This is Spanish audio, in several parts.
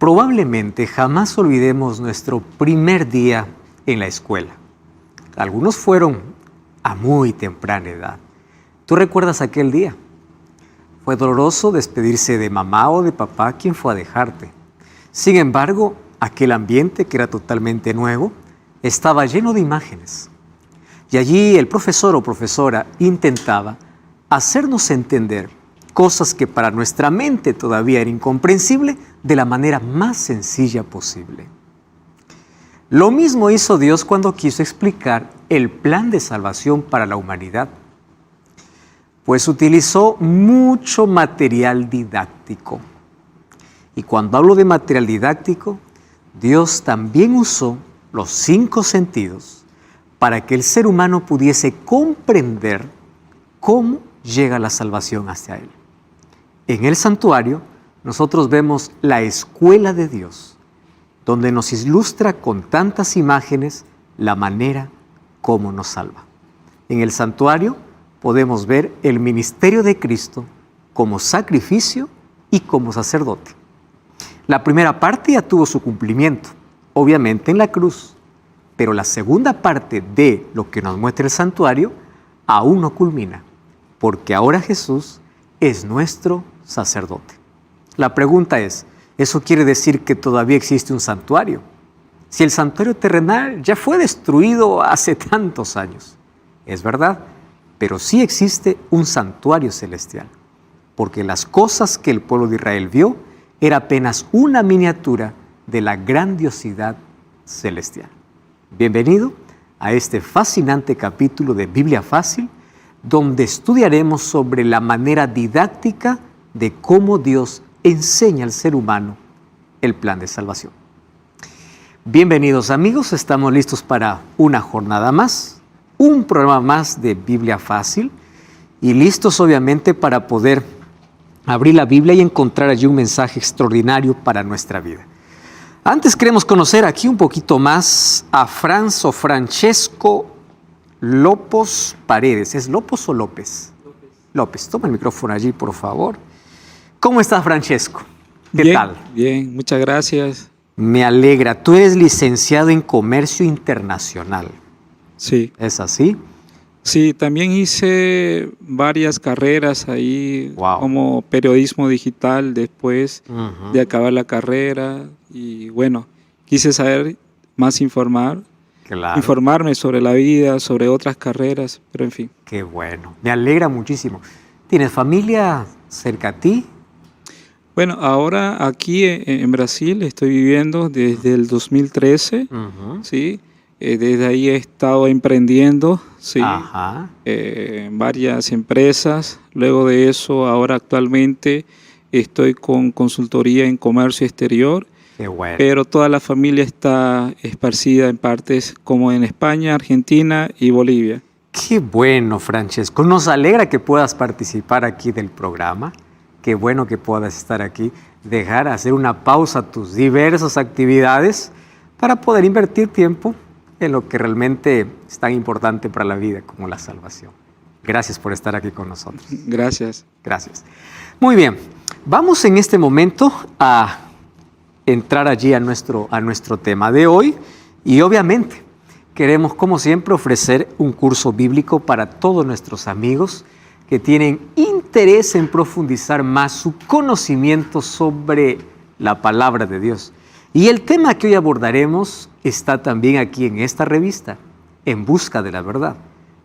Probablemente jamás olvidemos nuestro primer día en la escuela. Algunos fueron a muy temprana edad. ¿Tú recuerdas aquel día? Fue doloroso despedirse de mamá o de papá quien fue a dejarte. Sin embargo, aquel ambiente que era totalmente nuevo estaba lleno de imágenes. Y allí el profesor o profesora intentaba hacernos entender cosas que para nuestra mente todavía era incomprensible de la manera más sencilla posible. Lo mismo hizo Dios cuando quiso explicar el plan de salvación para la humanidad, pues utilizó mucho material didáctico. Y cuando hablo de material didáctico, Dios también usó los 5 sentidos para que el ser humano pudiese comprender cómo llega la salvación hacia Él. En el santuario, nosotros vemos la escuela de Dios, donde nos ilustra con tantas imágenes la manera como nos salva. En el santuario podemos ver el ministerio de Cristo como sacrificio y como sacerdote. La primera parte ya tuvo su cumplimiento, obviamente en la cruz, pero la segunda parte de lo que nos muestra el santuario aún no culmina, porque ahora Jesús es nuestro sacerdote. La pregunta es, ¿eso quiere decir que todavía existe un santuario? Si el santuario terrenal ya fue destruido hace tantos años. Es verdad, pero sí existe un santuario celestial, porque las cosas que el pueblo de Israel vio era apenas una miniatura de la grandiosidad celestial. Bienvenido a este fascinante capítulo de Biblia Fácil, donde estudiaremos sobre la manera didáctica de cómo Dios enseña al ser humano el plan de salvación. Bienvenidos amigos, estamos listos para una jornada más, un programa más de Biblia Fácil y listos obviamente para poder abrir la Biblia y encontrar allí un mensaje extraordinario para nuestra vida. Antes queremos conocer aquí un poquito más a Francesco Lopos Paredes. ¿Es Lopos o López? López. Toma el micrófono allí, por favor. ¿Cómo estás, Francesco? ¿Qué tal? Bien, muchas gracias. Me alegra. Tú eres licenciado en Comercio Internacional. Sí. ¿Es así? Sí, también hice varias carreras ahí, como periodismo digital después de acabar la carrera. Y bueno, quise saber más, informarme sobre la vida, sobre otras carreras, pero en fin. Qué bueno, me alegra muchísimo. ¿Tienes familia cerca a ti? Bueno, ahora aquí en Brasil estoy viviendo desde el 2013, ¿sí? Desde ahí he estado emprendiendo, ¿sí? En varias empresas. Luego de eso, ahora actualmente estoy con consultoría en comercio exterior. Qué bueno. Pero toda la familia está esparcida en partes como en España, Argentina y Bolivia. Qué bueno, Francesco. Nos alegra que puedas participar aquí del programa. Qué bueno que puedas estar aquí, hacer una pausa a tus diversas actividades para poder invertir tiempo en lo que realmente es tan importante para la vida como la salvación. Gracias por estar aquí con nosotros. Gracias. Gracias. Muy bien, vamos en este momento a entrar allí a nuestro tema de hoy y obviamente queremos, como siempre, ofrecer un curso bíblico para todos nuestros amigos que tienen interés en profundizar más su conocimiento sobre la palabra de Dios. Y el tema que hoy abordaremos está también aquí en esta revista, En Busca de la Verdad.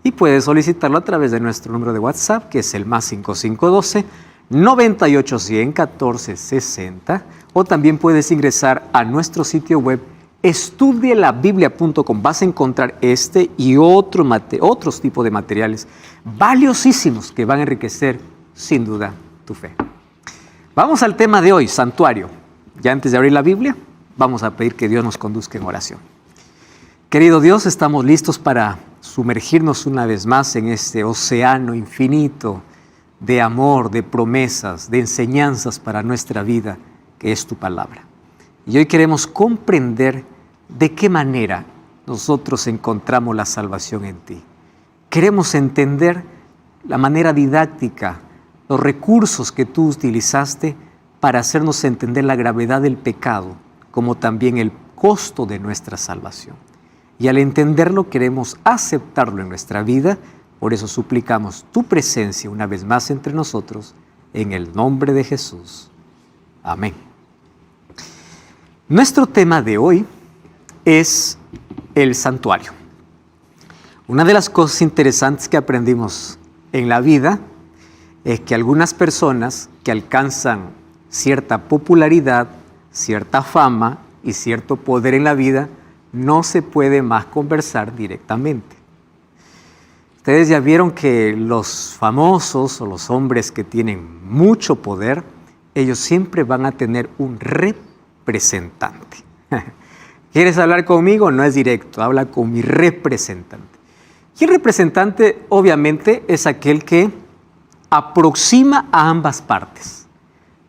Y puedes solicitarlo a través de nuestro número de WhatsApp, que es el +5512 9810 1460, o también puedes ingresar a nuestro sitio web estudielabiblia.com. Vas a encontrar este y otros tipos de materiales valiosísimos que van a enriquecer sin duda tu fe. Vamos al tema de hoy, santuario. Ya antes de abrir la Biblia, vamos a pedir que Dios nos conduzca en oración. Querido Dios, estamos listos para sumergirnos una vez más en este océano infinito de amor, de promesas, de enseñanzas para nuestra vida, que es tu palabra. Y hoy queremos comprender de qué manera nosotros encontramos la salvación en ti. Queremos entender la manera didáctica, los recursos que tú utilizaste para hacernos entender la gravedad del pecado, como también el costo de nuestra salvación. Y al entenderlo queremos aceptarlo en nuestra vida, por eso suplicamos tu presencia una vez más entre nosotros, en el nombre de Jesús. Amén. Nuestro tema de hoy es el santuario. Una de las cosas interesantes que aprendimos en la vida es que algunas personas que alcanzan cierta popularidad, cierta fama y cierto poder en la vida, no se puede más conversar directamente. Ustedes ya vieron que los famosos o los hombres que tienen mucho poder, ellos siempre van a tener un representante. ¿Quieres hablar conmigo? No es directo, habla con mi representante. Y el representante, obviamente, es aquel que aproxima a ambas partes.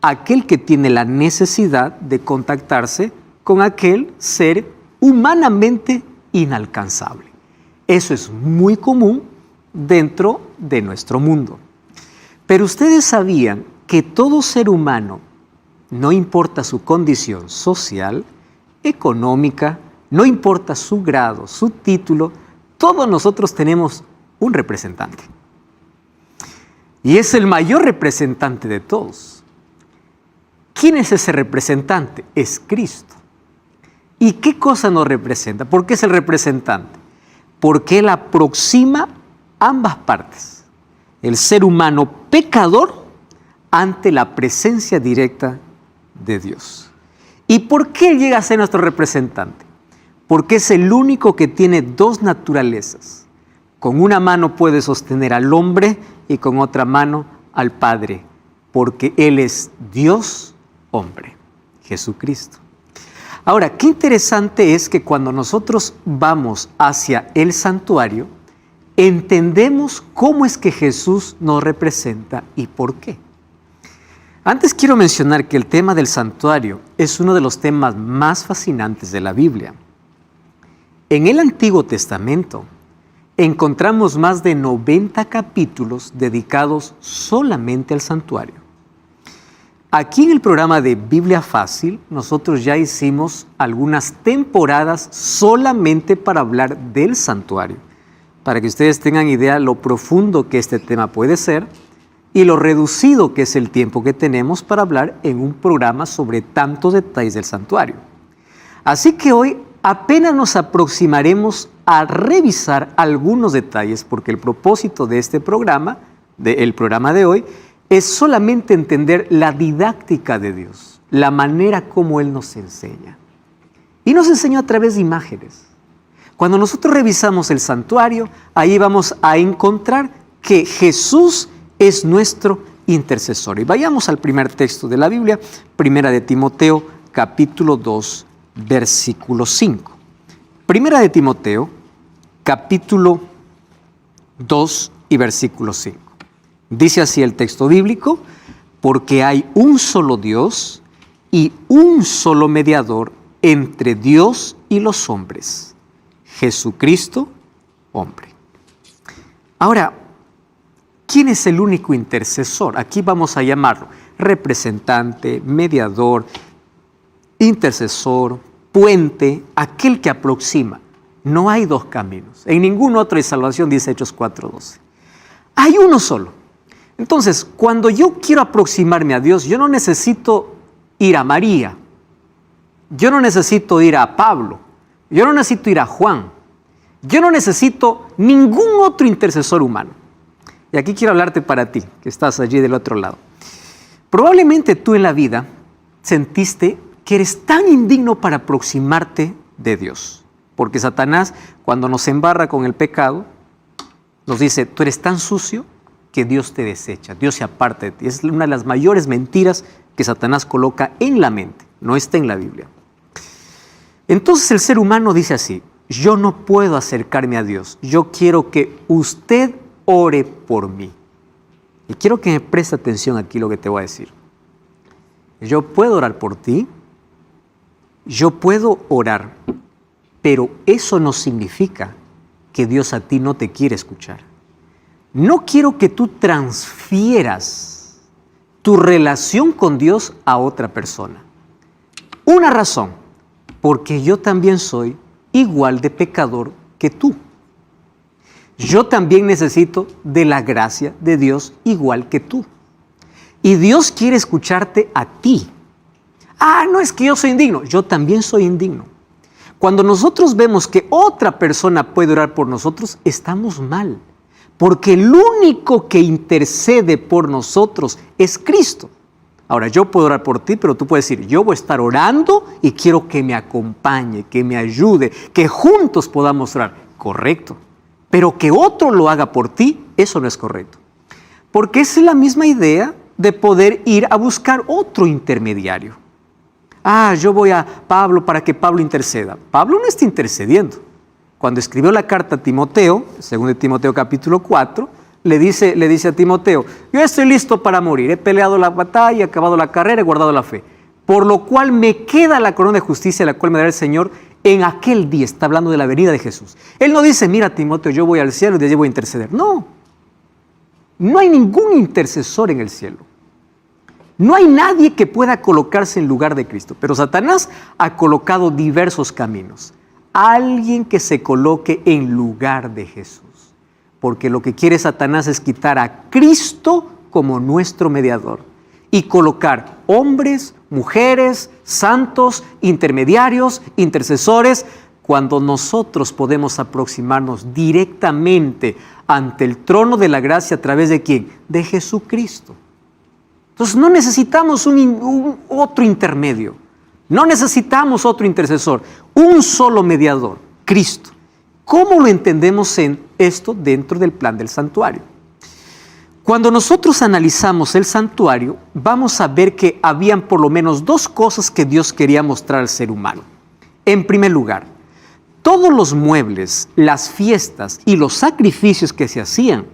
Aquel que tiene la necesidad de contactarse con aquel ser humanamente inalcanzable. Eso es muy común dentro de nuestro mundo. Pero ustedes sabían que todo ser humano, no importa su condición social, económica, no importa su grado, su título, todos nosotros tenemos un representante. Y es el mayor representante de todos. ¿Quién es ese representante? Es Cristo. ¿Y qué cosa nos representa? ¿Por qué es el representante? Porque Él aproxima ambas partes. El ser humano pecador ante la presencia directa de Dios. ¿Y por qué Él llega a ser nuestro representante? Porque es el único que tiene dos naturalezas. Con una mano puede sostener al hombre y con otra mano al Padre, porque Él es Dios hombre, Jesucristo. Ahora, qué interesante es que cuando nosotros vamos hacia el santuario, entendemos cómo es que Jesús nos representa y por qué. Antes quiero mencionar que el tema del santuario es uno de los temas más fascinantes de la Biblia. En el Antiguo Testamento encontramos más de 90 capítulos dedicados solamente al santuario. Aquí en el programa de Biblia Fácil, nosotros ya hicimos algunas temporadas solamente para hablar del santuario, para que ustedes tengan idea lo profundo que este tema puede ser y lo reducido que es el tiempo que tenemos para hablar en un programa sobre tantos detalles del santuario. Así que hoy apenas nos aproximaremos a revisar algunos detalles, porque el propósito de este programa, del programa de hoy, es solamente entender la didáctica de Dios, la manera como Él nos enseña. Y nos enseñó a través de imágenes. Cuando nosotros revisamos el santuario, ahí vamos a encontrar que Jesús es nuestro intercesor. Y vayamos al primer texto de la Biblia, Primera de Timoteo, capítulo 2, versículo 5. Primera de Timoteo, capítulo 2 y versículo 5. Dice así el texto bíblico: porque hay un solo Dios y un solo mediador entre Dios y los hombres, Jesucristo, hombre. Ahora, ¿quién es el único intercesor? Aquí vamos a llamarlo representante, mediador, intercesor, puente, aquel que aproxima. No hay dos caminos. En ningún otro hay salvación, dice Hechos 4:12. Hay uno solo. Entonces, cuando yo quiero aproximarme a Dios, yo no necesito ir a María, yo no necesito ir a Pablo, yo no necesito ir a Juan, yo no necesito ningún otro intercesor humano. Y aquí quiero hablarte para ti, que estás allí del otro lado. Probablemente tú en la vida sentiste que eres tan indigno para aproximarte de Dios, porque Satanás, cuando nos embarra con el pecado, nos dice: tú eres tan sucio que Dios te desecha, Dios se aparta de ti. Es una de las mayores mentiras que Satanás coloca en la mente, no está en la Biblia. Entonces el ser humano dice así: yo no puedo acercarme a Dios, yo quiero que usted ore por mí. Y quiero que me preste atención aquí lo que te voy a decir. Yo puedo orar por ti, yo puedo orar, pero eso no significa que Dios a ti no te quiere escuchar. No quiero que tú transfieras tu relación con Dios a otra persona. Una razón, porque yo también soy igual de pecador que tú. Yo también necesito de la gracia de Dios igual que tú. Y Dios quiere escucharte a ti. No es que yo soy indigno. Yo también soy indigno. Cuando nosotros vemos que otra persona puede orar por nosotros, estamos mal. Porque el único que intercede por nosotros es Cristo. Ahora, yo puedo orar por ti, pero tú puedes decir, yo voy a estar orando y quiero que me acompañe, que me ayude, que juntos podamos orar. Correcto. Pero que otro lo haga por ti, eso no es correcto. Porque es la misma idea de poder ir a buscar otro intermediario. Yo voy a Pablo para que Pablo interceda. Pablo no está intercediendo. Cuando escribió la carta a Timoteo, según de Timoteo capítulo 4, le dice a Timoteo, yo estoy listo para morir, he peleado la batalla, he acabado la carrera, he guardado la fe. Por lo cual me queda la corona de justicia, la cual me dará el Señor en aquel día. Está hablando de la venida de Jesús. Él no dice, mira Timoteo, yo voy al cielo y de allí voy a interceder. No, no hay ningún intercesor en el cielo. No hay nadie que pueda colocarse en lugar de Cristo. Pero Satanás ha colocado diversos caminos. Alguien que se coloque en lugar de Jesús. Porque lo que quiere Satanás es quitar a Cristo como nuestro mediador y colocar hombres, mujeres, santos, intermediarios, intercesores, cuando nosotros podemos aproximarnos directamente ante el trono de la gracia a través de ¿quién? De Jesucristo. Entonces no necesitamos otro intermedio, no necesitamos otro intercesor, un solo mediador, Cristo. ¿Cómo lo entendemos en esto dentro del plan del santuario? Cuando nosotros analizamos el santuario, vamos a ver que habían por lo menos dos cosas que Dios quería mostrar al ser humano. En primer lugar, todos los muebles, las fiestas y los sacrificios que se hacían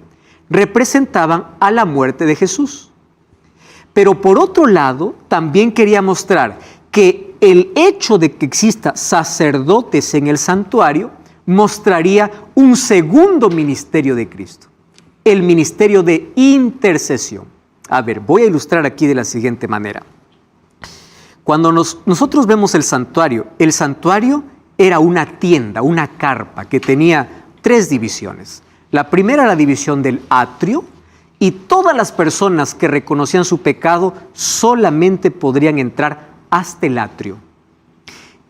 representaban a la muerte de Jesús. Pero por otro lado, también quería mostrar que el hecho de que exista sacerdotes en el santuario mostraría un segundo ministerio de Cristo, el ministerio de intercesión. A ver, voy a ilustrar aquí de la siguiente manera. Cuando nosotros vemos el santuario era una tienda, una carpa que tenía 3 divisiones. La primera, la división del atrio, y todas las personas que reconocían su pecado solamente podrían entrar hasta el atrio.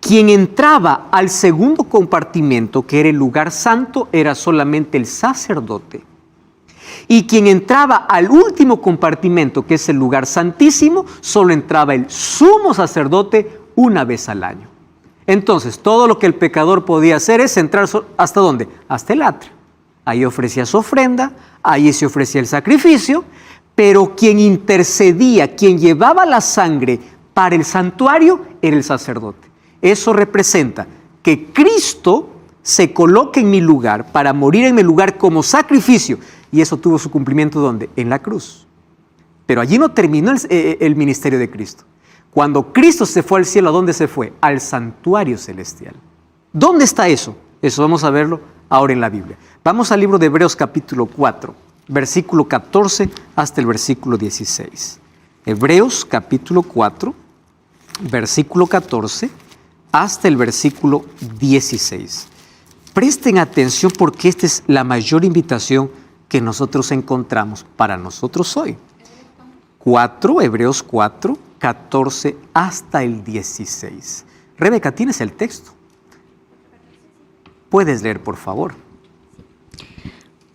Quien entraba al segundo compartimento, que era el lugar santo, era solamente el sacerdote. Y quien entraba al último compartimento, que es el lugar santísimo, solo entraba el sumo sacerdote una vez al año. Entonces, todo lo que el pecador podía hacer es entrar ¿hasta dónde? Hasta el atrio. Ahí ofrecía su ofrenda, ahí se ofrecía el sacrificio, pero quien intercedía, quien llevaba la sangre para el santuario, era el sacerdote. Eso representa que Cristo se coloque en mi lugar para morir en mi lugar como sacrificio. Y eso tuvo su cumplimiento ¿dónde? En la cruz. Pero allí no terminó el ministerio de Cristo. Cuando Cristo se fue al cielo, ¿a dónde se fue? Al santuario celestial. ¿Dónde está eso? Eso vamos a verlo ahora en la Biblia. Vamos al libro de Hebreos capítulo 4, versículo 14 hasta el versículo 16. Hebreos capítulo 4, versículo 14 hasta el versículo 16. Presten atención porque esta es la mayor invitación que nosotros encontramos para nosotros hoy. Hebreos 4, 14 hasta el 16. Rebeca, ¿tienes el texto? Puedes leer, por favor.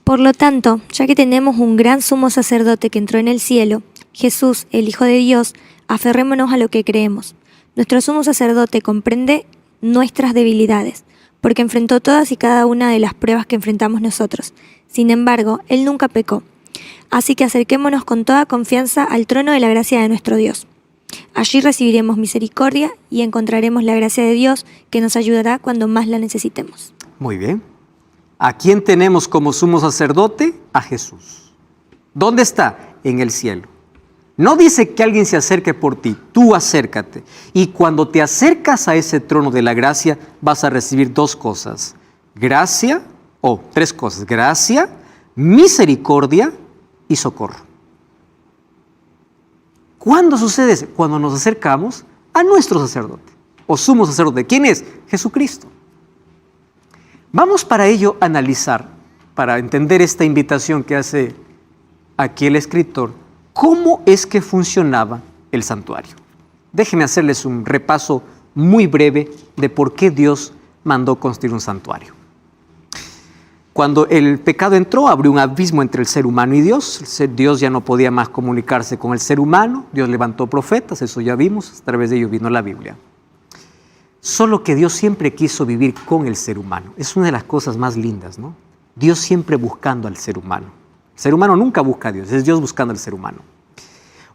Por lo tanto, ya que tenemos un gran sumo sacerdote que entró en el cielo, Jesús, el Hijo de Dios, aferrémonos a lo que creemos. Nuestro sumo sacerdote comprende nuestras debilidades, porque enfrentó todas y cada una de las pruebas que enfrentamos nosotros. Sin embargo, Él nunca pecó. Así que acerquémonos con toda confianza al trono de la gracia de nuestro Dios. Allí recibiremos misericordia y encontraremos la gracia de Dios que nos ayudará cuando más la necesitemos. Muy bien. ¿A quién tenemos como sumo sacerdote? A Jesús. ¿Dónde está? En el cielo. No dice que alguien se acerque por ti, tú acércate. Y cuando te acercas a ese trono de la gracia, vas a recibir 2 cosas. Gracia, 3 cosas. Gracia, misericordia y socorro. ¿Cuándo sucede eso? Cuando nos acercamos a nuestro sacerdote o sumo sacerdote. ¿Quién es? Jesucristo. Vamos para ello a analizar, para entender esta invitación que hace aquí el escritor, cómo es que funcionaba el santuario. Déjenme hacerles un repaso muy breve de por qué Dios mandó construir un santuario. Cuando el pecado entró, abrió un abismo entre el ser humano y Dios. Dios ya no podía más comunicarse con el ser humano. Dios levantó profetas, eso ya vimos, a través de ellos vino la Biblia. Solo que Dios siempre quiso vivir con el ser humano. Es una de las cosas más lindas, ¿no? Dios siempre buscando al ser humano. El ser humano nunca busca a Dios, es Dios buscando al ser humano.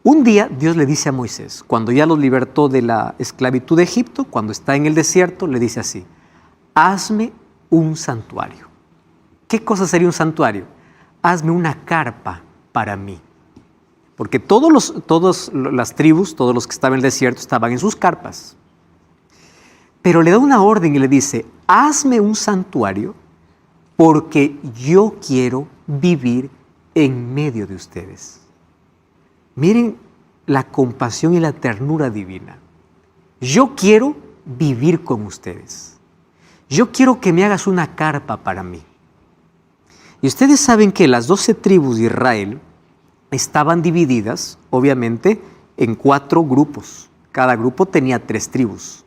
Un día Dios le dice a Moisés, cuando ya los libertó de la esclavitud de Egipto, cuando está en el desierto, le dice así: hazme un santuario. ¿Qué cosa sería un santuario? Hazme una carpa para mí. Porque todas las tribus, todos los que estaban en el desierto, estaban en sus carpas. Pero le da una orden y le dice: hazme un santuario porque yo quiero vivir en medio de ustedes. Miren la compasión y la ternura divina. Yo quiero vivir con ustedes. Yo quiero que me hagas una carpa para mí. Y ustedes saben que las 12 tribus de Israel estaban divididas, obviamente, en 4 grupos. Cada grupo tenía 3 tribus.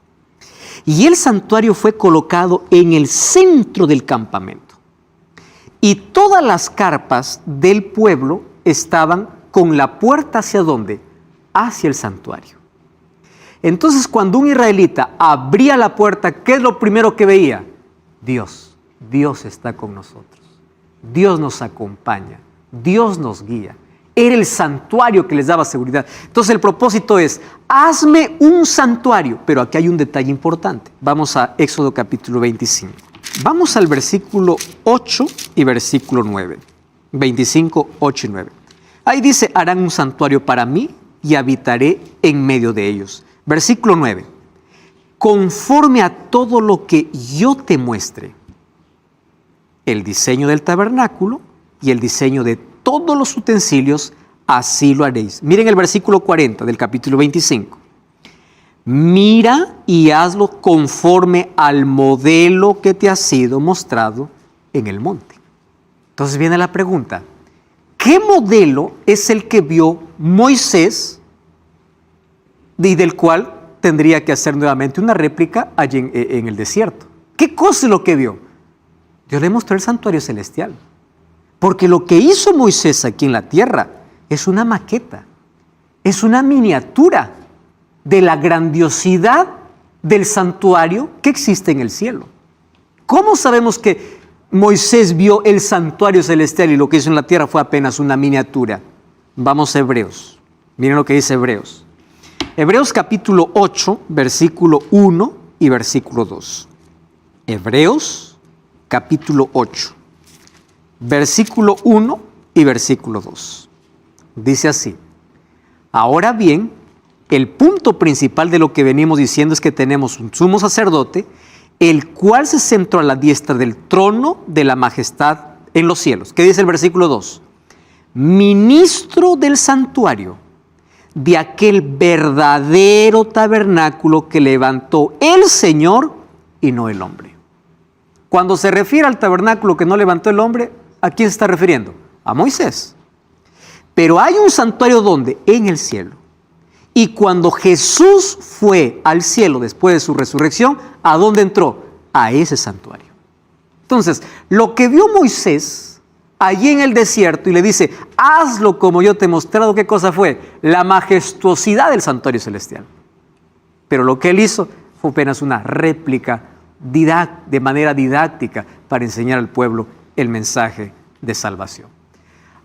Y el santuario fue colocado en el centro del campamento. Y todas las carpas del pueblo estaban con la puerta ¿hacia dónde? Hacia el santuario. Entonces, cuando un israelita abría la puerta, ¿qué es lo primero que veía? Dios. Dios está con nosotros. Dios nos acompaña. Dios nos guía. Era el santuario que les daba seguridad. Entonces el propósito es: hazme un santuario. Pero aquí hay un detalle importante. Vamos a Éxodo capítulo 25. Vamos al versículo 8 y versículo 9. 25, 8 y 9. Ahí dice: harán un santuario para mí y habitaré en medio de ellos. Versículo 9. Conforme a todo lo que yo te muestre, el diseño del tabernáculo y el diseño de todos los utensilios, así lo haréis. Miren el versículo 40 del capítulo 25. Mira y hazlo conforme al modelo que te ha sido mostrado en el monte. Entonces viene la pregunta: ¿qué modelo es el que vio Moisés y del cual tendría que hacer nuevamente una réplica allí en el desierto? ¿Qué cosa es lo que vio? Dios le mostró el santuario celestial. Porque lo que hizo Moisés aquí en la tierra es una maqueta, es una miniatura de la grandiosidad del santuario que existe en el cielo. ¿Cómo sabemos que Moisés vio el santuario celestial y lo que hizo en la tierra fue apenas una miniatura? Vamos a Hebreos. Miren lo que dice Hebreos. Hebreos capítulo 8, versículo 1 y versículo 2. Hebreos capítulo 8, versículo 1 y versículo 2. Dice así: ahora bien, el punto principal de lo que venimos diciendo es que tenemos un sumo sacerdote, el cual se sentó a la diestra del trono de la majestad en los cielos. ¿Qué dice el versículo 2? Ministro del santuario, de aquel verdadero tabernáculo que levantó el Señor y no el hombre. Cuando se refiere al tabernáculo que no levantó el hombre, ¿a quién se está refiriendo? A Moisés. Pero hay un santuario ¿dónde? En el cielo. Y cuando Jesús fue al cielo después de su resurrección, ¿a dónde entró? A ese santuario. Entonces, lo que vio Moisés allí en el desierto y le dice: hazlo como yo te he mostrado, ¿qué cosa fue? La majestuosidad del santuario celestial. Pero lo que él hizo fue apenas una réplica de manera didáctica para enseñar al pueblo el mensaje de salvación.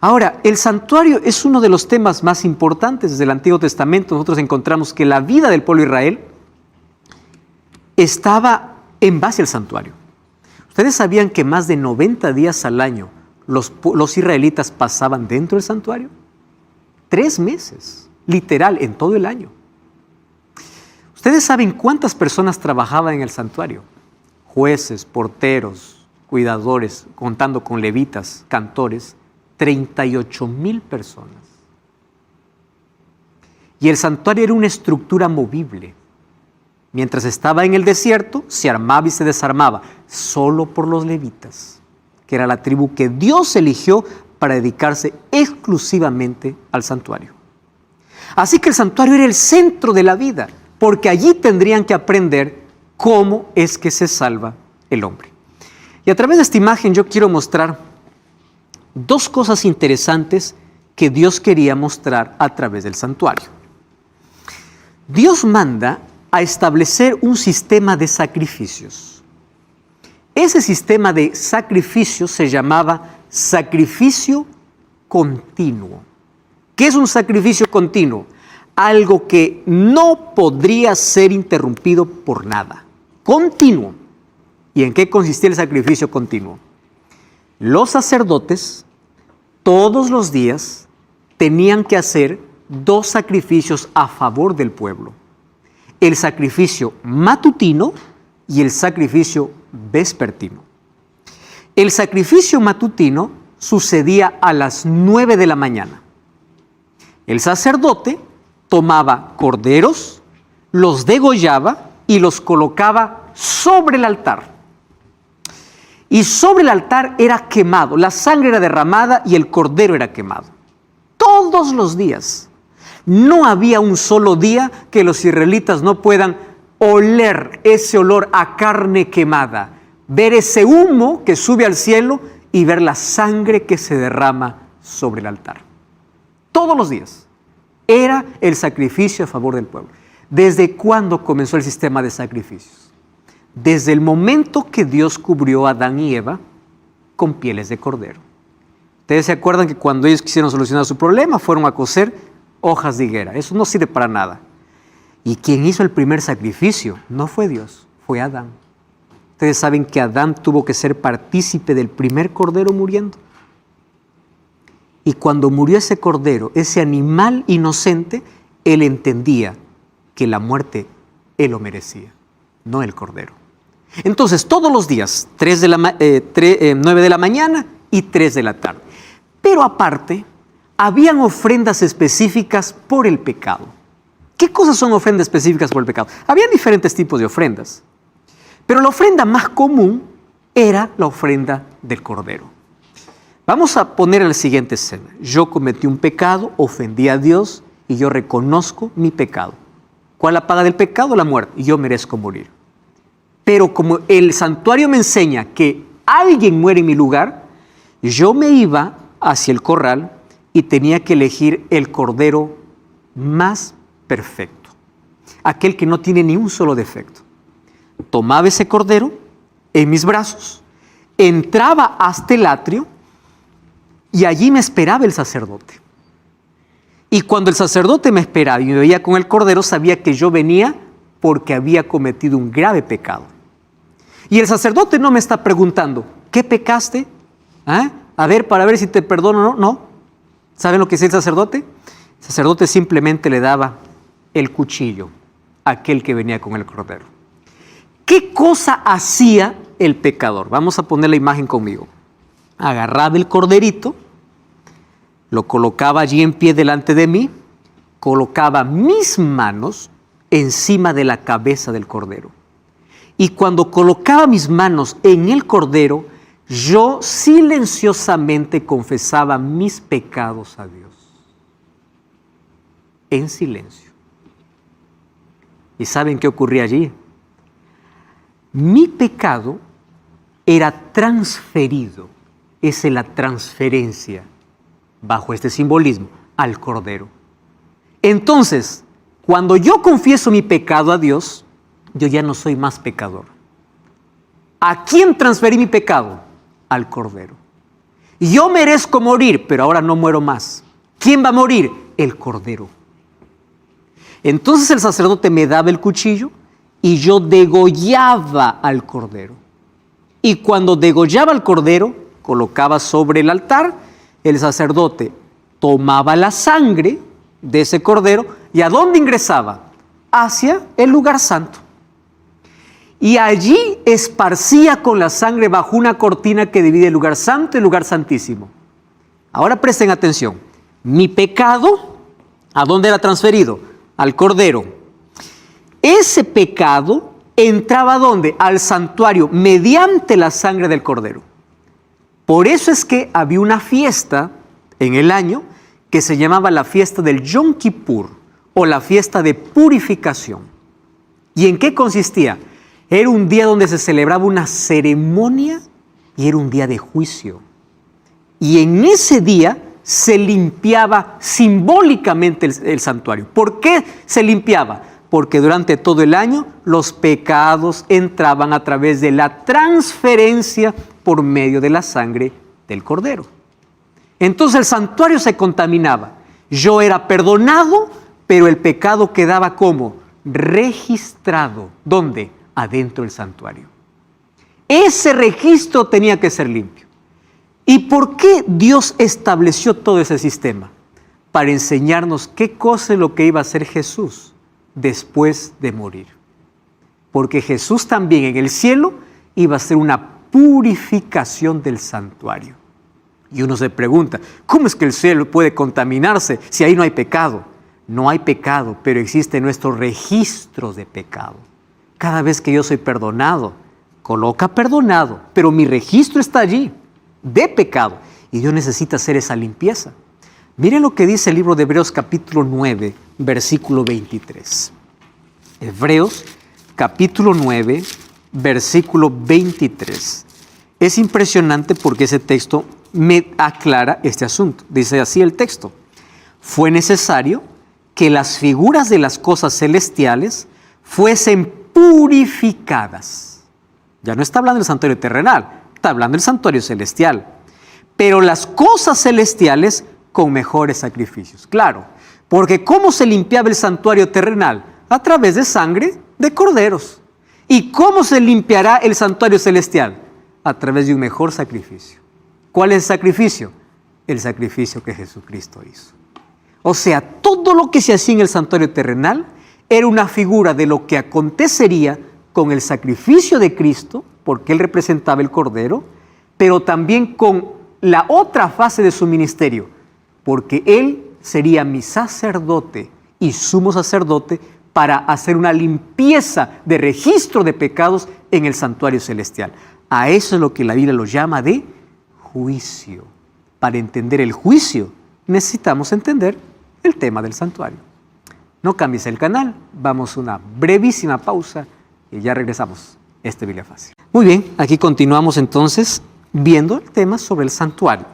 Ahora, el santuario es uno de los temas más importantes desde el Antiguo Testamento. Nosotros encontramos que la vida del pueblo de Israel estaba en base al santuario. ¿Ustedes sabían que más de 90 días al año los israelitas pasaban dentro del santuario? 3 meses, literal, en todo el año. ¿Ustedes saben cuántas personas trabajaban en el santuario? Jueces, porteros, cuidadores, contando con levitas, cantores, 38,000 personas. y el santuario era una estructura movible. Mientras estaba en el desierto, se armaba y se desarmaba, solo por los levitas, que era la tribu que Dios eligió para dedicarse exclusivamente al santuario. Así que el santuario era el centro de la vida, porque allí tendrían que aprender cómo es que se salva el hombre. Y a través de esta imagen yo quiero mostrar dos cosas interesantes que Dios quería mostrar a través del santuario. Dios manda a establecer un sistema de sacrificios. Ese sistema de sacrificios se llamaba sacrificio continuo. ¿Qué es un sacrificio continuo? Algo que no podría ser interrumpido por nada. Continuo. ¿Y en qué consistía el sacrificio continuo? Los sacerdotes todos los días tenían que hacer dos sacrificios a favor del pueblo. El sacrificio matutino y el sacrificio vespertino. El sacrificio matutino sucedía a las 9 de la mañana. El sacerdote tomaba corderos, los degollaba y los colocaba sobre el altar. Y sobre el altar era quemado, la sangre era derramada y el cordero era quemado. Todos los días. No había un solo día que los israelitas no puedan oler ese olor a carne quemada, ver ese humo que sube al cielo y ver la sangre que se derrama sobre el altar. Todos los días. Era el sacrificio a favor del pueblo. ¿Desde cuándo comenzó el sistema de sacrificios? Desde el momento que Dios cubrió a Adán y Eva con pieles de cordero. Ustedes se acuerdan que cuando ellos quisieron solucionar su problema, fueron a coser hojas de higuera. Eso no sirve para nada. Y quien hizo el primer sacrificio no fue Dios, fue Adán. Ustedes saben que Adán tuvo que ser partícipe del primer cordero muriendo. Y cuando murió ese cordero, ese animal inocente, él entendía que la muerte él lo merecía, no el cordero. Entonces, todos los días, 9 de la mañana y 3 de la tarde. Pero aparte, habían ofrendas específicas por el pecado. ¿Qué cosas son ofrendas específicas por el pecado? Había diferentes tipos de ofrendas, pero la ofrenda más común era la ofrenda del cordero. Vamos a poner la siguiente escena. Yo cometí un pecado, ofendí a Dios y yo reconozco mi pecado. ¿Cuál es la paga del pecado? La muerte. Y yo merezco morir. Pero como el santuario me enseña que alguien muere en mi lugar, yo me iba hacia el corral y tenía que elegir el cordero más perfecto, aquel que no tiene ni un solo defecto. Tomaba ese cordero en mis brazos, entraba hasta el atrio y allí me esperaba el sacerdote. Y cuando el sacerdote me esperaba y me veía con el cordero, sabía que yo venía porque había cometido un grave pecado. Y el sacerdote no me está preguntando, ¿qué pecaste? A ver, para ver si te perdono o no. No. ¿Saben lo que hacía el sacerdote? El sacerdote simplemente le daba el cuchillo a aquel que venía con el cordero. ¿Qué cosa hacía el pecador? Vamos a poner la imagen conmigo. Agarraba el corderito, lo colocaba allí en pie delante de mí, colocaba mis manos encima de la cabeza del cordero. Y cuando colocaba mis manos en el cordero, yo silenciosamente confesaba mis pecados a Dios. En silencio. ¿Y saben qué ocurría allí? Mi pecado era transferido. Esa es la transferencia, bajo este simbolismo, al cordero. Entonces, cuando yo confieso mi pecado a Dios, yo ya no soy más pecador. ¿A quién transferí mi pecado? Al cordero. Yo merezco morir, pero ahora no muero más. ¿Quién va a morir? El cordero. Entonces el sacerdote me daba el cuchillo y yo degollaba al cordero. Y cuando degollaba al cordero, colocaba sobre el altar, el sacerdote tomaba la sangre de ese cordero y ¿a dónde ingresaba? Hacia el lugar santo. Y allí esparcía con la sangre bajo una cortina que divide el lugar santo y el lugar santísimo. Ahora presten atención. Mi pecado ¿A dónde era transferido? Al Cordero. Ese pecado entraba ¿a dónde? Al santuario, mediante la sangre del Cordero. Por eso es que había una fiesta en el año que se llamaba la fiesta del Yom Kippur o la fiesta de purificación. ¿Y en qué consistía? Era un día donde se celebraba una ceremonia y era un día de juicio. Y en ese día se limpiaba simbólicamente el santuario. ¿Por qué se limpiaba? Porque durante todo el año los pecados entraban a través de la transferencia por medio de la sangre del Cordero. Entonces el santuario se contaminaba. Yo era perdonado, pero el pecado quedaba como registrado. ¿Dónde? Adentro del santuario. Ese registro tenía que ser limpio. ¿Y por qué Dios estableció todo ese sistema? Para enseñarnos qué cosa es lo que iba a hacer Jesús después de morir. Porque Jesús también en el cielo iba a hacer una purificación del santuario. Y uno se pregunta, ¿cómo es que el cielo puede contaminarse si ahí no hay pecado? No hay pecado, pero existen nuestros registros de pecado. Cada vez que yo soy perdonado, coloca perdonado, pero mi registro está allí, de pecado. Y Dios necesita hacer esa limpieza. Miren lo que dice el libro de Hebreos capítulo 9, versículo 23. Hebreos capítulo 9, versículo 23. Es impresionante porque ese texto me aclara este asunto. Dice así el texto: fue necesario que las figuras de las cosas celestiales fuesen purificadas. Ya no está hablando del santuario terrenal, está hablando del santuario celestial. Pero las cosas celestiales con mejores sacrificios. Claro, porque ¿cómo se limpiaba el santuario terrenal? A través de sangre de corderos. ¿Y cómo se limpiará el santuario celestial? A través de un mejor sacrificio. ¿Cuál es el sacrificio? El sacrificio que Jesucristo hizo. O sea, todo lo que se hacía en el santuario terrenal era una figura de lo que acontecería con el sacrificio de Cristo, porque Él representaba el Cordero, pero también con la otra fase de su ministerio, porque Él sería mi sacerdote y sumo sacerdote para hacer una limpieza de registro de pecados en el santuario celestial. A eso es lo que la Biblia lo llama de juicio. Para entender el juicio, necesitamos entender el tema del santuario. No cambies el canal, vamos a una brevísima pausa y ya regresamos. Biblia Fácil. Muy bien, aquí continuamos entonces viendo el tema sobre el santuario.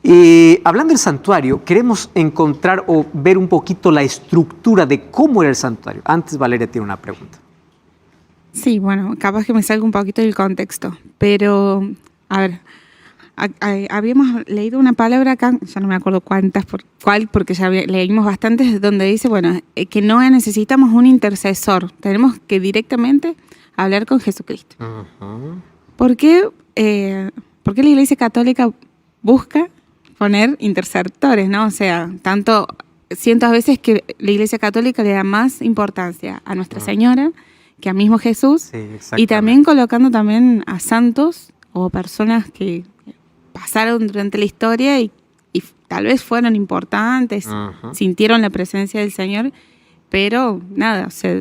Y hablando del santuario, queremos encontrar o ver un poquito la estructura de cómo era el santuario. Antes, Valeria tiene una pregunta. Sí, bueno, capaz que me salga un poquito del contexto, pero, a ver, habíamos leído una palabra acá, ya no me acuerdo cuál, porque ya leímos bastantes, donde dice, bueno, que no necesitamos un intercesor, tenemos que directamente hablar con Jesucristo. Uh-huh. ¿Por qué la Iglesia Católica busca poner intercesores, ¿no? O sea, cientos veces que la Iglesia Católica le da más importancia a Nuestra Señora que a mismo Jesús, sí, y también colocando también a santos o personas que pasaron durante la historia y tal vez fueron importantes, sintieron la presencia del Señor, pero nada, o sea,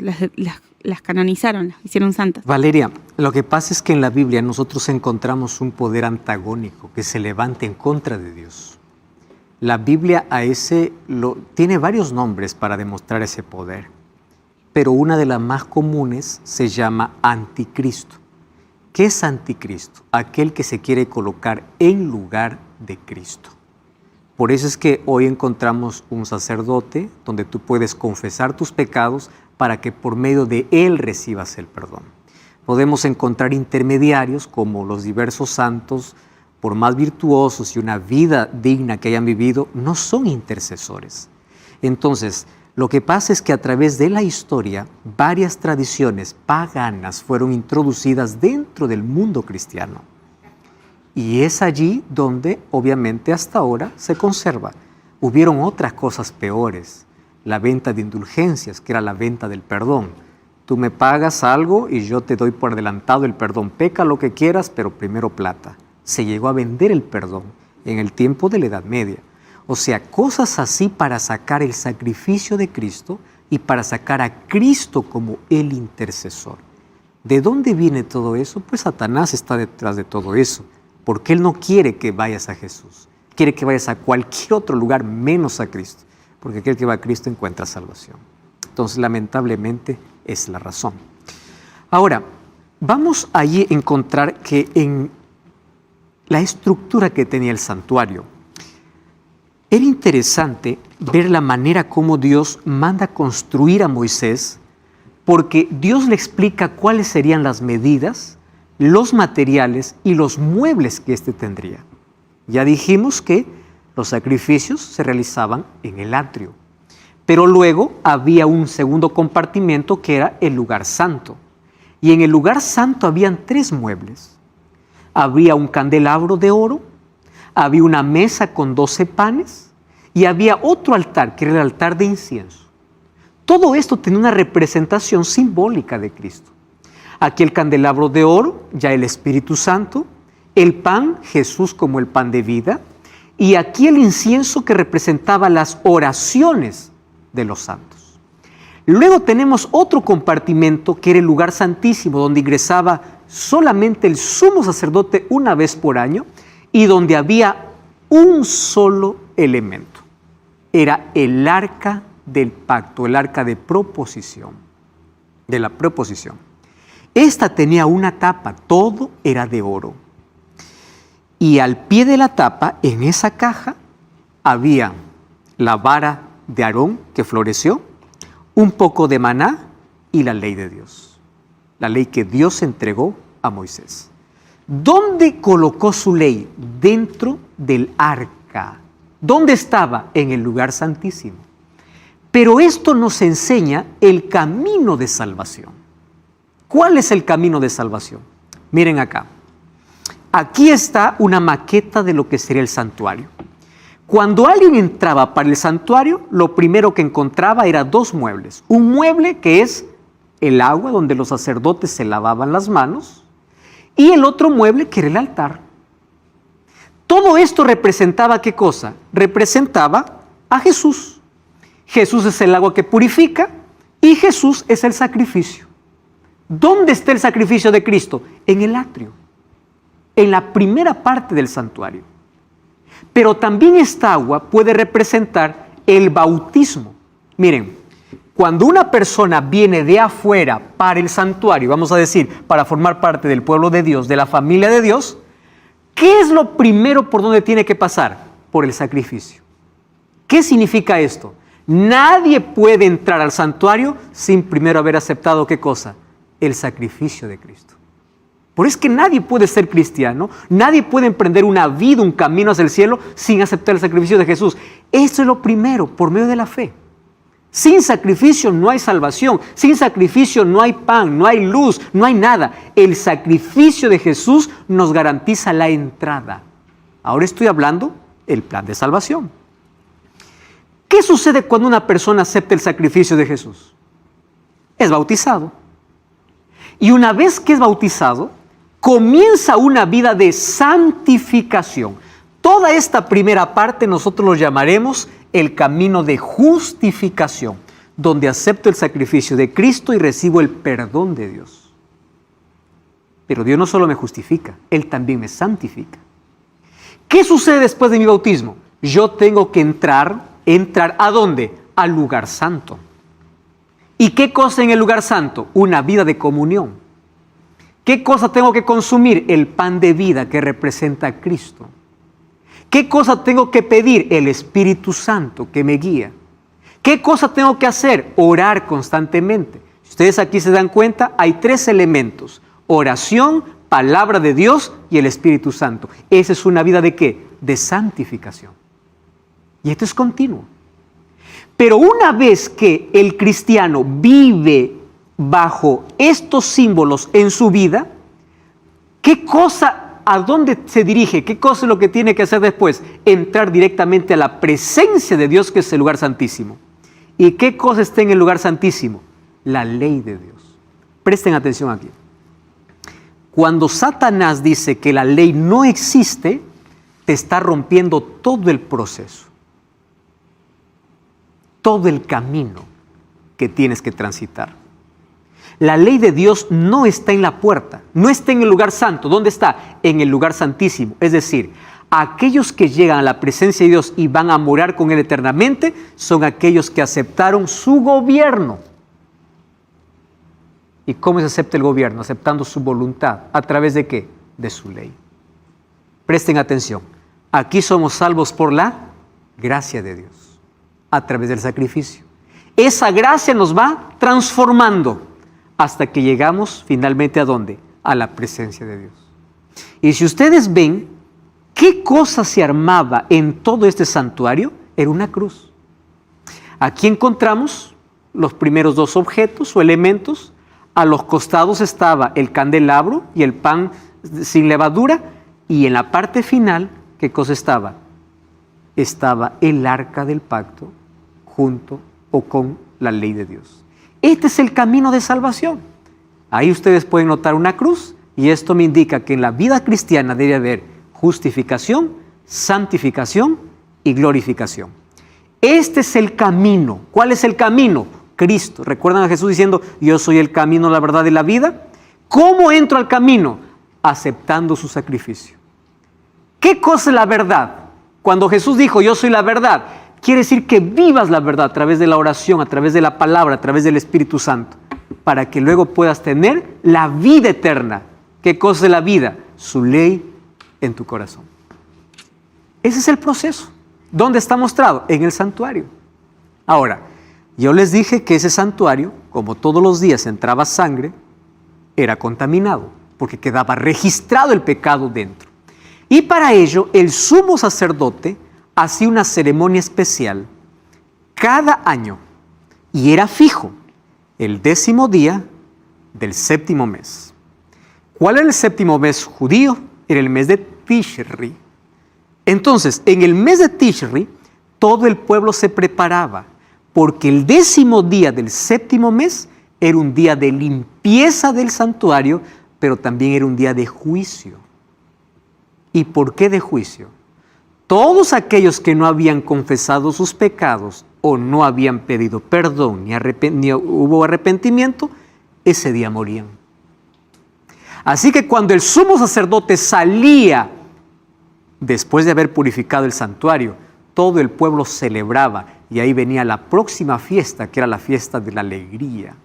las canonizaron, las hicieron santas. Valeria, lo que pasa es que en la Biblia nosotros encontramos un poder antagónico que se levanta en contra de Dios. La Biblia tiene varios nombres para demostrar ese poder, pero una de las más comunes se llama anticristo. ¿Qué es anticristo? Aquel que se quiere colocar en lugar de Cristo. Por eso es que hoy encontramos un sacerdote donde tú puedes confesar tus pecados para que por medio de él recibas el perdón. Podemos encontrar intermediarios como los diversos santos, por más virtuosos y una vida digna que hayan vivido, no son intercesores. Entonces, lo que pasa es que a través de la historia, varias tradiciones paganas fueron introducidas dentro del mundo cristiano. Y es allí donde, obviamente, hasta ahora se conserva. Hubieron otras cosas peores. La venta de indulgencias, que era la venta del perdón. Tú me pagas algo y yo te doy por adelantado el perdón. Peca lo que quieras, pero primero plata. Se llegó a vender el perdón en el tiempo de la Edad Media. O sea, cosas así para sacar el sacrificio de Cristo y para sacar a Cristo como el intercesor. ¿De dónde viene todo eso? Pues Satanás está detrás de todo eso, porque él no quiere que vayas a Jesús. Quiere que vayas a cualquier otro lugar menos a Cristo, porque aquel que va a Cristo encuentra salvación. Entonces, lamentablemente, es la razón. Ahora, vamos allí a encontrar que en la estructura que tenía el santuario, era interesante ver la manera como Dios manda construir a Moisés, porque Dios le explica cuáles serían las medidas, los materiales y los muebles que éste tendría. Ya dijimos que los sacrificios se realizaban en el atrio, pero luego había un segundo compartimento que era el lugar santo. Y en el lugar santo habían 3 muebles. Había un candelabro de oro, había una mesa con 12 panes y había otro altar, que era el altar de incienso. Todo esto tenía una representación simbólica de Cristo. Aquí el candelabro de oro, ya el Espíritu Santo, el pan, Jesús como el pan de vida, y aquí el incienso que representaba las oraciones de los santos. Luego tenemos otro compartimento que era el lugar santísimo, donde ingresaba solamente el sumo sacerdote una vez por año y donde había un solo elemento. Era el arca del pacto, el arca de la proposición. Esta tenía una tapa, todo era de oro. Y al pie de la tapa, en esa caja, había la vara de Aarón que floreció, un poco de maná y la ley de Dios. La ley que Dios entregó a Moisés. ¿Dónde colocó su ley? Dentro del arca. ¿Dónde estaba? En el lugar santísimo. Pero esto nos enseña el camino de salvación. ¿Cuál es el camino de salvación? Miren acá. Aquí está una maqueta de lo que sería el santuario. Cuando alguien entraba para el santuario, lo primero que encontraba era 2 muebles. Un mueble que es el agua donde los sacerdotes se lavaban las manos y el otro mueble que era el altar. Todo esto representaba ¿qué cosa? Representaba a Jesús. Jesús es el agua que purifica y Jesús es el sacrificio. ¿Dónde está el sacrificio de Cristo? En el atrio, en la primera parte del santuario. Pero también esta agua puede representar el bautismo. Miren, cuando una persona viene de afuera para el santuario, vamos a decir, para formar parte del pueblo de Dios, de la familia de Dios, ¿qué es lo primero por donde tiene que pasar? Por el sacrificio. ¿Qué significa esto? Nadie puede entrar al santuario sin primero haber aceptado ¿qué cosa? El sacrificio de Cristo. Por eso es que nadie puede ser cristiano, nadie puede emprender una vida, un camino hacia el cielo sin aceptar el sacrificio de Jesús. Esto es lo primero, por medio de la fe. Sin sacrificio no hay salvación, sin sacrificio no hay pan, no hay luz, no hay nada. El sacrificio de Jesús nos garantiza la entrada. Ahora estoy hablando del plan de salvación. ¿Qué sucede cuando una persona acepta el sacrificio de Jesús? Es bautizado. Y una vez que es bautizado, comienza una vida de santificación. Toda esta primera parte nosotros lo llamaremos el camino de justificación, donde acepto el sacrificio de Cristo y recibo el perdón de Dios. Pero Dios no solo me justifica, Él también me santifica. ¿Qué sucede después de mi bautismo? Yo tengo que entrar ¿a dónde? Al lugar santo. ¿Y qué cosa en el lugar santo? Una vida de comunión. ¿Qué cosa tengo que consumir? El pan de vida que representa a Cristo. ¿Qué cosa tengo que pedir? El Espíritu Santo que me guía. ¿Qué cosa tengo que hacer? Orar constantemente. Si ustedes aquí se dan cuenta, hay 3 elementos. Oración, palabra de Dios y el Espíritu Santo. Esa es una vida ¿de qué? De santificación. Y esto es continuo. Pero una vez que el cristiano vive bajo estos símbolos en su vida, ¿qué cosa, a dónde se dirige? ¿Qué cosa es lo que tiene que hacer después? Entrar directamente a la presencia de Dios, que es el lugar santísimo. ¿Y qué cosa está en el lugar santísimo? La ley de Dios. Presten atención aquí. Cuando Satanás dice que la ley no existe, te está rompiendo todo el proceso. todo el camino que tienes que transitar. La ley de Dios no está en la puerta, no está en el lugar santo. ¿Dónde está? En el lugar santísimo. Es decir, aquellos que llegan a la presencia de Dios y van a morar con Él eternamente son aquellos que aceptaron su gobierno. ¿Y cómo se acepta el gobierno? Aceptando su voluntad. ¿A través de qué? De su ley. Presten atención. Aquí somos salvos por la gracia de Dios, a través del sacrificio. Esa gracia nos va transformando hasta que llegamos finalmente ¿a dónde? A la presencia de Dios. Y si ustedes ven, ¿qué cosa se armaba en todo este santuario? Era una cruz. Aquí encontramos los primeros dos objetos o elementos. A los costados estaba el candelabro y el pan sin levadura. Y en la parte final, ¿qué cosa estaba? Estaba el arca del pacto junto o con la ley de Dios. Este es el camino de salvación. Ahí ustedes pueden notar una cruz y esto me indica que en la vida cristiana debe haber justificación, santificación y glorificación. Este es el camino. ¿Cuál es el camino? Cristo. ¿Recuerdan a Jesús diciendo, yo soy el camino, la verdad y la vida? ¿Cómo entro al camino? Aceptando su sacrificio. ¿Qué cosa es la verdad? Cuando Jesús dijo, yo soy la verdad, quiere decir que vivas la verdad a través de la oración, a través de la palabra, a través del Espíritu Santo, para que luego puedas tener la vida eterna. ¿Qué cosa es la vida? Su ley en tu corazón. Ese es el proceso. ¿Dónde está mostrado? En el santuario. Ahora, yo les dije que ese santuario, como todos los días entraba sangre, era contaminado, porque quedaba registrado el pecado dentro. Y para ello, el sumo sacerdote hacía una ceremonia especial cada año, y era fijo, el 10º día del 7º mes. ¿Cuál era el 7º mes judío? Era el mes de Tishri. Entonces, en el mes de Tishri, todo el pueblo se preparaba, porque el 10º día del 7º mes era un día de limpieza del santuario, pero también era un día de juicio. ¿Y por qué de juicio? Todos aquellos que no habían confesado sus pecados o no habían pedido perdón ni hubo arrepentimiento, ese día morían. Así que cuando el sumo sacerdote salía, después de haber purificado el santuario, todo el pueblo celebraba y ahí venía la próxima fiesta, que era la fiesta de la alegría,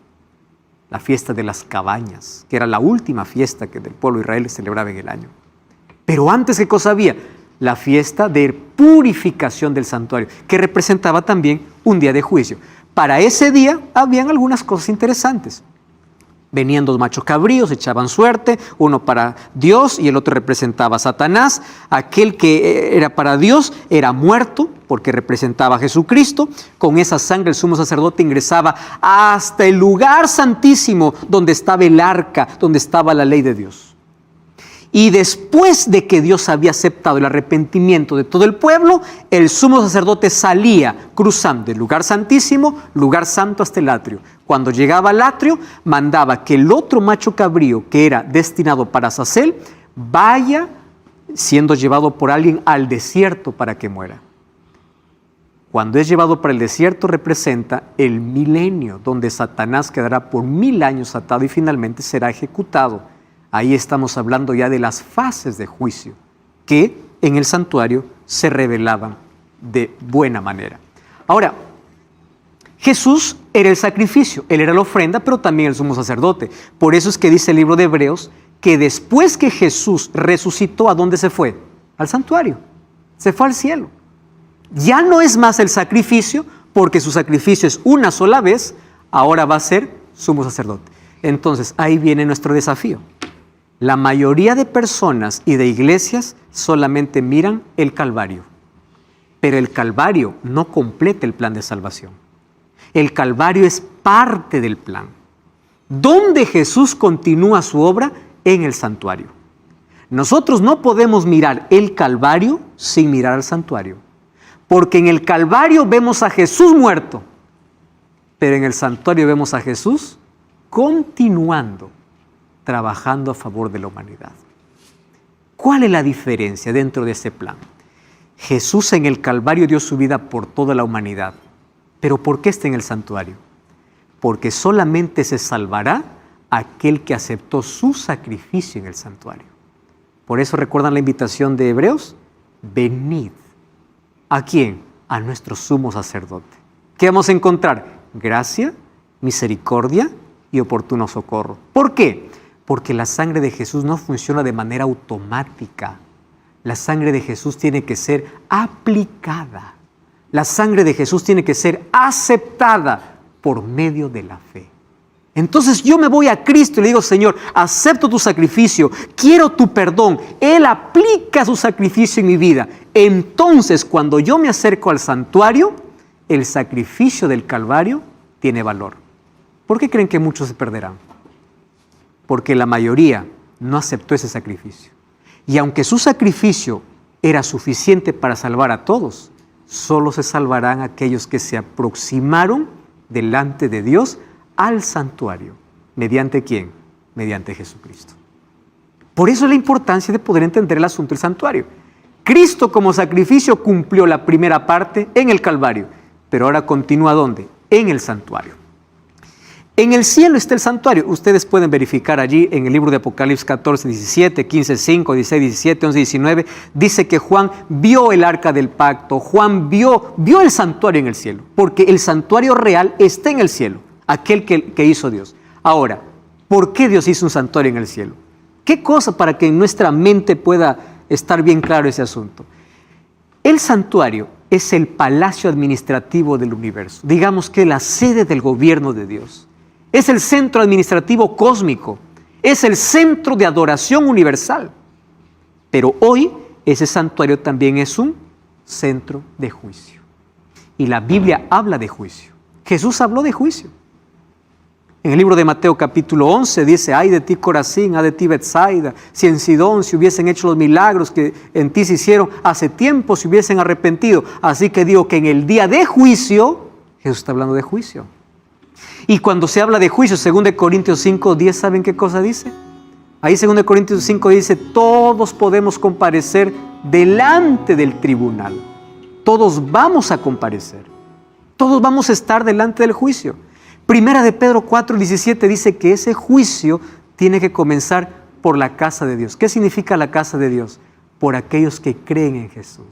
la fiesta de las cabañas, que era la última fiesta que el pueblo de Israel celebraba en el año. Pero antes, ¿qué cosa había? La fiesta de purificación del santuario, que representaba también un día de juicio. Para ese día habían algunas cosas interesantes. Venían 2 machos cabríos, echaban suerte, uno para Dios y el otro representaba a Satanás. Aquel que era para Dios era muerto porque representaba a Jesucristo. Con esa sangre el sumo sacerdote ingresaba hasta el lugar santísimo donde estaba el arca, donde estaba la ley de Dios. Y después de que Dios había aceptado el arrepentimiento de todo el pueblo, el sumo sacerdote salía cruzando el lugar santísimo, lugar santo hasta el atrio. Cuando llegaba al atrio, mandaba que el otro macho cabrío que era destinado para Azazel vaya siendo llevado por alguien al desierto para que muera. Cuando es llevado para el desierto representa el milenio, donde Satanás quedará por 1000 años atado y finalmente será ejecutado. Ahí estamos hablando ya de las fases de juicio que en el santuario se revelaban de buena manera. Ahora, Jesús era el sacrificio, Él era la ofrenda, pero también el sumo sacerdote. Por eso es que dice el libro de Hebreos que después que Jesús resucitó, ¿a dónde se fue? Al santuario, se fue al cielo. Ya no es más el sacrificio, porque su sacrificio es una sola vez, ahora va a ser sumo sacerdote. Entonces, ahí viene nuestro desafío. La mayoría de personas y de iglesias solamente miran el Calvario, pero el Calvario no completa el plan de salvación. El Calvario es parte del plan. ¿Dónde Jesús continúa su obra? En el santuario. Nosotros no podemos mirar el Calvario sin mirar al santuario, porque en el Calvario vemos a Jesús muerto, pero en el santuario vemos a Jesús continuando trabajando a favor de la humanidad. ¿Cuál es la diferencia dentro de ese plan? Jesús en el Calvario dio su vida por toda la humanidad, ¿Pero por qué está en el santuario? Porque solamente se salvará aquel que aceptó su sacrificio en el santuario. Por eso recuerdan la invitación de Hebreos, venid. ¿A quién? A nuestro sumo sacerdote. ¿Qué vamos a encontrar? Gracia, misericordia y oportuno socorro. ¿Por qué? Porque la sangre de Jesús no funciona de manera automática. La sangre de Jesús tiene que ser aplicada. La sangre de Jesús tiene que ser aceptada por medio de la fe. Entonces yo me voy a Cristo y le digo, Señor, acepto tu sacrificio, quiero tu perdón. Él aplica su sacrificio en mi vida. Entonces, cuando yo me acerco al santuario, el sacrificio del Calvario tiene valor. ¿Por qué creen que muchos se perderán? Porque la mayoría no aceptó ese sacrificio. Y aunque su sacrificio era suficiente para salvar a todos, solo se salvarán aquellos que se aproximaron delante de Dios al santuario. ¿Mediante quién? Mediante Jesucristo. Por eso es la importancia de poder entender el asunto del santuario. Cristo como sacrificio cumplió la primera parte en el Calvario, pero ahora continúa ¿dónde? En el santuario. En el cielo está el santuario. Ustedes pueden verificar allí en el libro de Apocalipsis 14, 17, 15, 5, 16, 17, 11, 19. Dice que Juan vio el arca del pacto. Juan vio el santuario en el cielo. Porque el santuario real está en el cielo. Aquel que hizo Dios. Ahora, ¿por qué Dios hizo un santuario en el cielo? ¿Qué cosa para que en nuestra mente pueda estar bien claro ese asunto? El santuario es el palacio administrativo del universo. Digamos que la sede del gobierno de Dios. Es el centro administrativo cósmico. Es el centro de adoración universal. Pero hoy ese santuario también es un centro de juicio. Y la Biblia habla de juicio. Jesús habló de juicio. En el libro de Mateo capítulo 11 dice, ay de ti Corazín, ay de ti Betsaida, si en Sidón se hubiesen hecho los milagros que en ti se hicieron, hace tiempo se hubiesen arrepentido. Así que digo que en el día de juicio, Jesús está hablando de juicio. Y cuando se habla de juicio, 2 Corintios 5, 10, ¿saben qué cosa dice? Ahí 2 Corintios 5 dice, todos podemos comparecer delante del tribunal. Todos vamos a comparecer. Todos vamos a estar delante del juicio. Primera de Pedro 4, 17 dice que ese juicio tiene que comenzar por la casa de Dios. ¿Qué significa la casa de Dios? Por aquellos que creen en Jesús.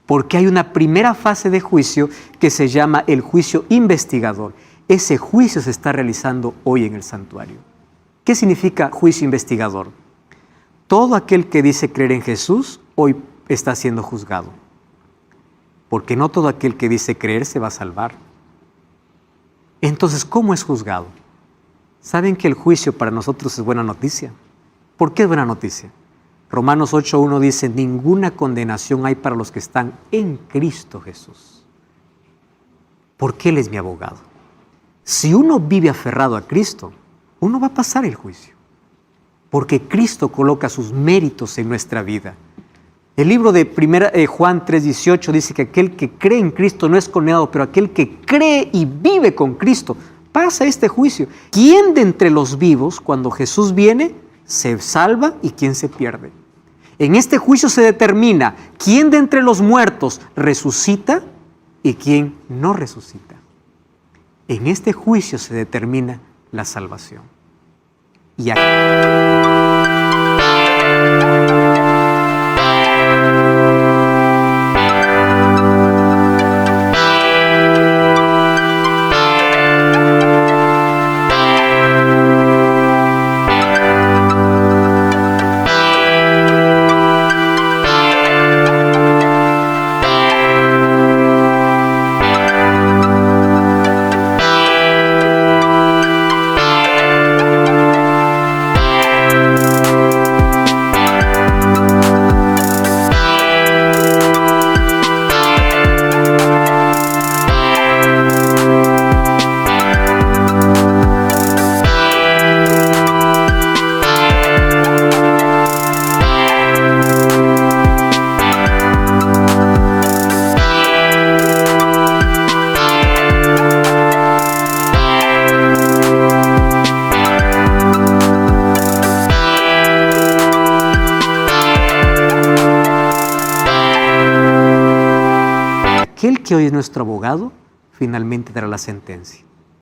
Porque hay una primera fase de juicio que se llama el juicio investigador. Ese juicio se está realizando hoy en el santuario. ¿Qué significa juicio investigador? Todo aquel que dice creer en Jesús hoy está siendo juzgado. Porque no todo aquel que dice creer se va a salvar. Entonces, ¿cómo es juzgado? ¿Saben que el juicio para nosotros es buena noticia? ¿Por qué es buena noticia? Romanos 8:1 dice, ninguna condenación hay para los que están en Cristo Jesús. Porque Él es mi abogado. Si uno vive aferrado a Cristo, uno va a pasar el juicio. Porque Cristo coloca sus méritos en nuestra vida. El libro de Juan 3:18 dice que aquel que cree en Cristo no es condenado, pero aquel que cree y vive con Cristo pasa este juicio. ¿Quién de entre los vivos, cuando Jesús viene, se salva y quién se pierde? En este juicio se determina quién de entre los muertos resucita y quién no resucita. En este juicio se determina la salvación. Y aquel que hoy es nuestro abogado finalmente dará la sentencia.